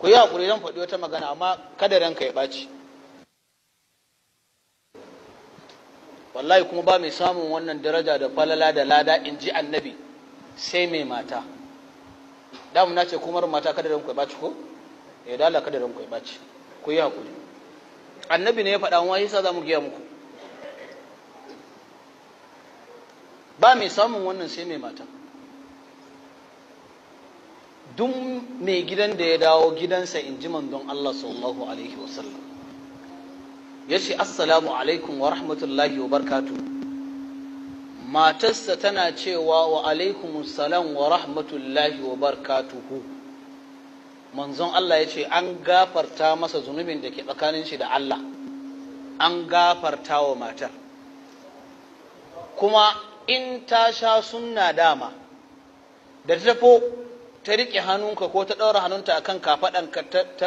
ku yi haƙuri zan faɗi wata magana amma kada ranka ya ɓaci. Wallahi kuma ba mai samun wannan daraja da falala da lada in ji annabi sai mai mata. Damu na ce kuma mata kada ranku ya ɓaci ko? Da Allah kada ranku ya ɓaci. Ku yi haƙuri. Annabi ne ya faɗa wani yasa za mu giya muku. Ba mai samun wannan sai mai mata. Duk mai gidan da ya dawo gidansa in ji manzon Allah sallallahu alaihi wasallam ya ce assalamu alaikum wa rahmatullahi wa barkatu, matarsa tana cewa wa alaikumus salam wa rahmatullahi wa barkatuhu, manzon Allah ya ce an gafarta masa zunubin da ke tsakanin shi da Allah, an gafarta wa matar. Kuma in ta sha sunna dama da ta tafo ta riƙe hannunka ko ta ɗaura hannunta akan kafaɗanka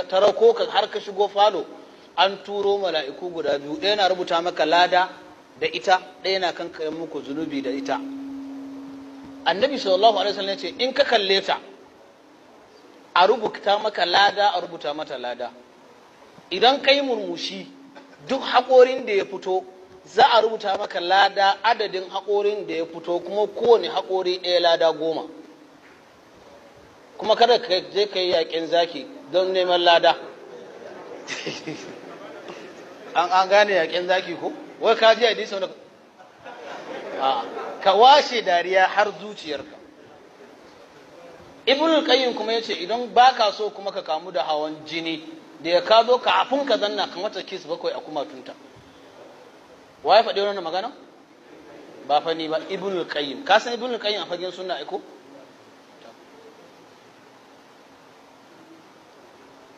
ta rako ka har ka shigo falo, an turo mala'iku guda biyu, ɗaya na rubuta maka lada da ita, ɗaya na kankare muku zunubi da ita. Annabi sallallahu alaihi wasallam ya ce in ka kalle ta a rubuta maka lada, a rubuta mata lada. Idan kai murmushi duk haƙorin da ya fito za a rubuta maka lada adadin haƙorin da ya fito, kuma kowane haƙori ɗaya lada 10. Kuma kada ka je ka yi yaƙin zaki don neman lada. An gane yaƙin zaki ko? Wai ka ji hadisi wanda ka washe dariya har zuciyarka. Ibnul Qayyim kuma yace idan baka so kuma ka kamu da hawan jini da ya ka zo kafin ka zanna ka mata kiss 7 a kumatunta. Waye faɗi wannan magana? Ba fa ni ba, Ibnul Qayyim. Ka san Ibnul Qayyim a fagen sunna ai ko?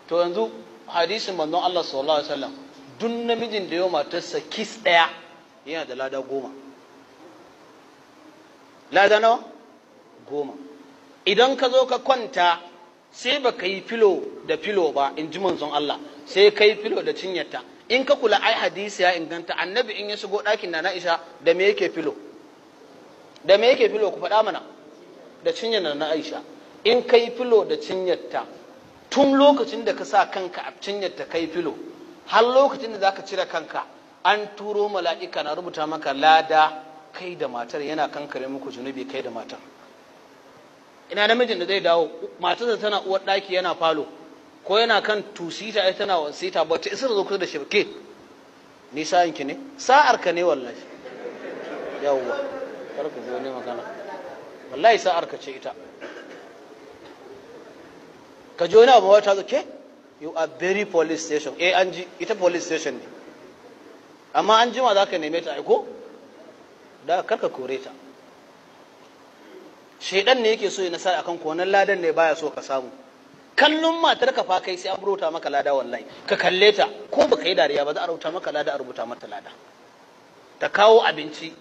To yanzu hadisin manzon Allah sallallahu alaihi wasallam duk namijin da yau matarsa kiss ɗaya yana da lada 10. Lada nawa? 10. Idan ka zo ka kwanta sai ba ka yi filo da filo ba in ji manzon Allah, sai ka yi filo da cinyarta. In ka kula ai hadisi ya inganta, annabi in ya shigo ɗakin na Aisha da me yake filo? Da me yake filo ku faɗa mana? Da cinyar na Aisha. In ka yi filo da cinyarta tun lokacin da ka sa kanka a cinyarta ka yi filo har lokacin da za ka cire kanka an turo mala'ika na rubuta maka lada kai da matar, yana kankare muku zunubi kai da matar. Ina namijin da zai dawo matarsa tana uwar ɗaki yana falo ko yana kan tusita ai tana wasita ba ta isa da zo kusa da shi ke ni sa'inki ne sa'ar ka ne wallahi yawwa kar ku zo ne magana wallahi sa'ar ka ce ita ka ji wani abu wata zo ke you are very police station an ji ita police station ne amma an jima za ka neme ta aiko da karka kore ta. Shaidan ne yake so ya nasara akan ku, wannan ladan ne baya so ka samu. Kallon matar ka fa kai sai an rubuta maka lada wallahi. Ka kalle ta ko baka yi dariya ba za a rubuta maka lada, a rubuta mata lada. Ta kawo abinci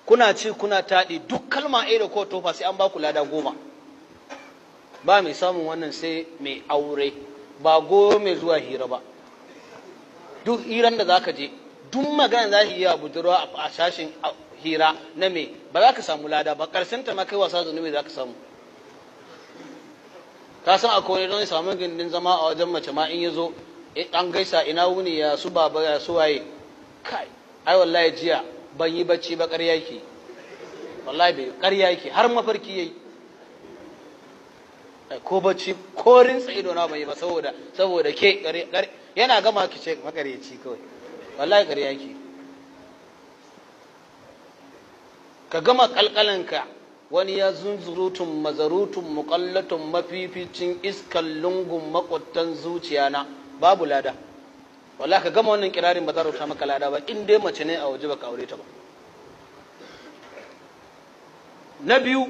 kuna ci kuna taɗi duk kalma ɗaya da ko tofa sai an ba ku lada 10. Ba mai samun wannan sai mai aure, ba goyo mai zuwa hira ba. Duk hiran da zaka je duk magana za ki yi a budurwa a sashin hira na me ba za ka samu lada ba, karshen ta ma kai wasa zunubi za ka samu. Ka san akwai wani don samu gindin zama a wajen mace ma in ya zo an gaisa ina wuni ya su baba ya su waye kai ai wallahi jiya ban yi bacci ba ƙarya yake wallahi bai ƙarya yake har mafarki yayi ko bacci ko rinsa ido na ban yi ba saboda ke yana gama ki ce makaryaci kawai wallahi ƙarya yake. Ka gama kalkalanka wani ya zunzurutun mazarutun muƙallatun mafificin iskan lungun makwattan zuciya na babu lada. Wallahi ka gama wannan kirarin ba za rubuta maka lada ba in dai mace ne a waje baka aure ta ba. Na biyu,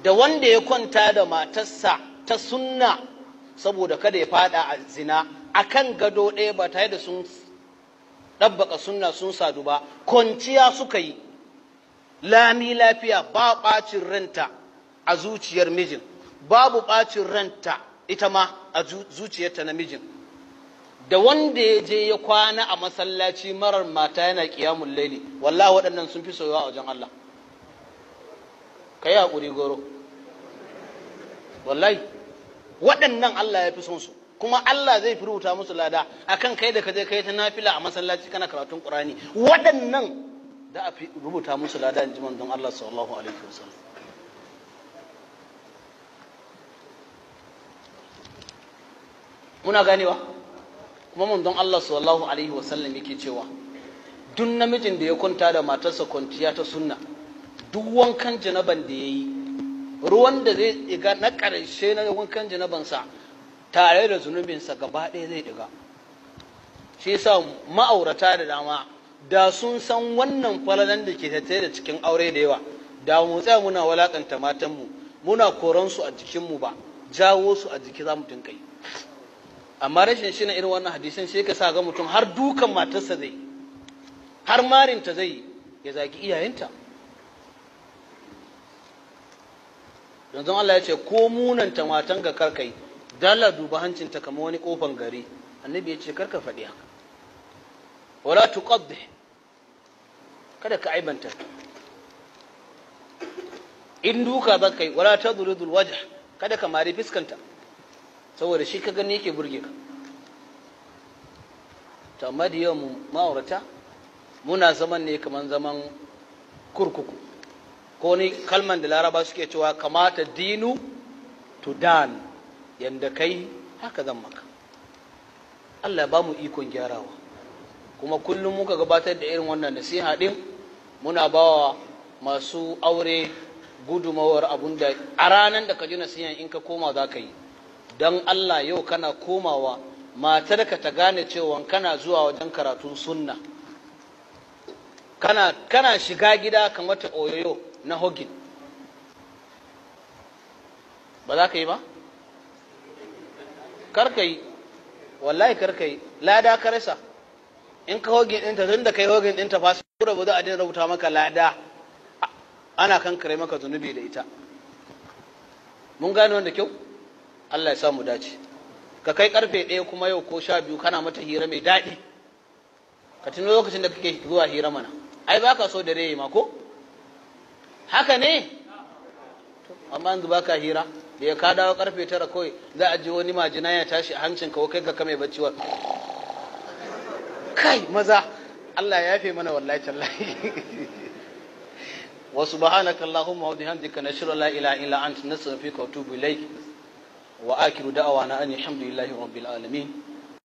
da wanda ya kwanta da matarsa ta sunna saboda kada ya fada a zina akan gado ɗaya ba tare da sun ɗabbaka sunna sun sadu ba, kwanciya suka yi lami lafiya ba ɓacin ranta a zuciyar mijin, babu ɓacin ranta ita ma a zuciyarta na mijin. Da wanda ya je ya kwana a masallaci marar mata yana ƙiyamun laili, wallahi waɗannan sun fi soyuwa a wajen Allah. Ka yi haƙuri goro, wallahi waɗannan Allah ya fi son su kuma Allah zai fi rubuta musu lada akan kai da ka je kai ta nafila a masallaci kana karatun Qur'ani waɗannan da a fi rubuta musu lada in ji manzon Allah sallallahu alaihi wasallam. Muna ganewa kuma manzon Allah sallallahu alaihi wasallam yake cewa duk namijin da ya kwanta da matarsa kwanciya ta sunna duk wankan janaban da yayi ruwan da zai diga na ƙarshe na wankan janabansa tare da zunubinsa gaba ɗaya zai diga. Shi yasa ma'aurata da dama da sun san wannan falalan da ke tattare da cikin aure da yawa da mu tsaya muna walakanta matanmu muna koran su a jikinmu ba jawo su a jiki za mu dinka yi. Amma rashin shi na irin wannan hadisin sai ka sa ga mutum har dukan matarsa zai har marinta zai ya zagi iyayenta. Yanzu Allah ya ce ko munanta matan ga karkai dala duba hancinta kamar wani kofan gari. Annabi ya ce karka faɗi haka. Wala tuqaddih, kada ka aibanta. In duka za ka yi wala tadridul wajh, kada ka mari fiskanta saboda shi ka gani yake burge ka. To amma da yawan ma'aurata muna zaman ne kamar zaman kurkuku ko ni kalman da Laraba suke cewa kamata dinu to dan, yanda kai haka zan maka. Allah ba mu ikon gyarawa kuma kullum muka gabatar da irin wannan nasiha din muna bawa masu aure gudumawar abun da a ranar da ka ji nasiha in ka koma za ka yi don Allah yau kana komawa matarka ta gane cewa kana zuwa wajen karatun sunna kana shiga gida ka mata oyoyo na hogin ba za ka yi ba? Karka yi, wallahi karka yi, lada ka rasa in ka hogin ɗinta tun da kai hogin ɗinta fa su rabu za a dina rubuta maka lada ana kankare maka zunubi da ita. Mun gane wanda kyau? Allah ya samu dace. Ka kai karfe 1 kuma yau ko 12 kana mata hira mai daɗi. Ka tuno lokacin da kake zuwa hira mana. Ai ba ka so da rai ma ko? Haka ne? Amma yanzu ba ka hira. Da ya ka dawo karfe 9 kawai za a ji wani majina ya tashi a hancin ka kai ka kame bacci wa. Kai maza Allah ya yafe mana wallahi tallahi. Wa subhanaka allahumma wa bihamdika nashhadu la ilaha illa anta nastaghfiruka wa atubu ilayk wa akhiru da'wana anil hamdulillahi rabbil alamin.